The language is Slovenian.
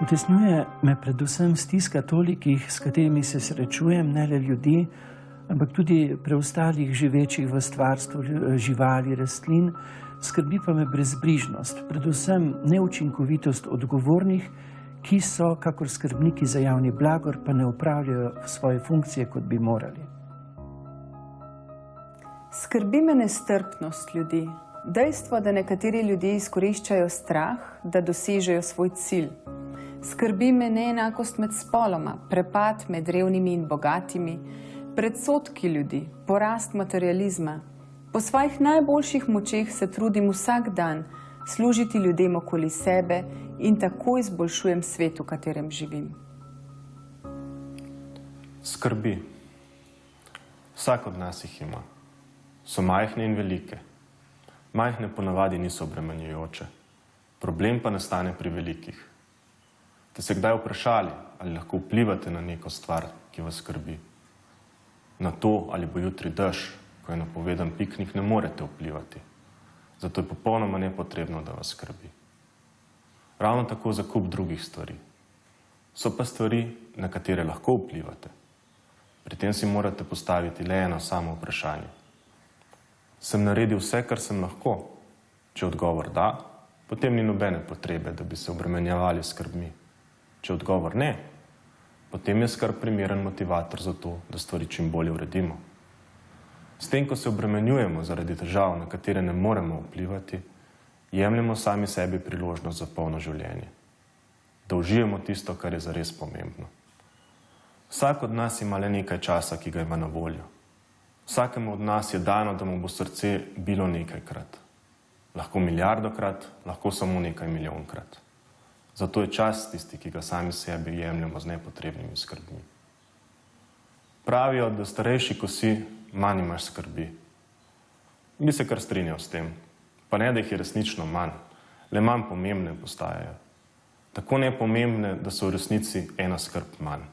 Utesnjuje me predvsem stiska tolikih, s katerimi se srečujem, ne le ljudi, ampak tudi preostalih živečih v stvarstvu živali, rastlin. Skrbi pa me brezbrižnost, predvsem neučinkovitost odgovornih, ki so, kakor skrbniki za javni blagor, pa ne opravljajo svoje funkcije, kot bi morali. Skrbi me nestrpnost ljudi. Dejstvo, da nekateri ljudje izkoriščajo strah, da dosežejo svoj cilj. Skrbi me neenakost med spoloma, prepad med revnimi in bogatimi, predsodki ljudi, porast materializma. Po svojih najboljših močeh se trudim vsak dan služiti ljudem okoli sebe in tako izboljšujem svet, v katerem živim. Skrbi. Vsak od nas jih ima. So majhne in velike. Majhne ponavadi niso obremenjujoče. Problem pa nastane pri velikih. Ste se kdaj vprašali, ali lahko vplivate na neko stvar, ki vas skrbi? Na to, ali bo jutri dež, ko je napovedan piknik, ne morete vplivati. Zato je popolnoma nepotrebno, da vas skrbi. Ravno tako za kup drugih stvari. So pa stvari, na katere lahko vplivate. Pri tem si morate postaviti le eno samo vprašanje. Sem naredil vse, kar sem lahko? Če odgovor da, potem ni nobene potrebe, da bi se obremenjevali skrbmi. Če odgovor ne, potem je skrb primeren motivator za to, da stvari čim bolje uredimo. S tem, ko se obremenjujemo zaradi težav, na katere ne moremo vplivati, jemljemo sami sebi priložnost za polno življenje. Da užijemo tisto, kar je zares pomembno. Vsak od nas ima le nekaj časa, ki ga ima na voljo. Vsakemu od nas je dano, da mu bo srce bilo nekajkrat. Lahko milijardokrat, lahko samo nekaj milijonkrat. Zato je čas tisti, ki ga sami sebi jemljemo z nepotrebnimi skrbmi. Pravijo, da starejši, ko si, manj imaš skrbi. Bi se kar strinjal s tem. Pa ne, da jih je resnično manj, le manj pomembne postajajo. Tako nepomembne, da so v resnici ena skrb manj.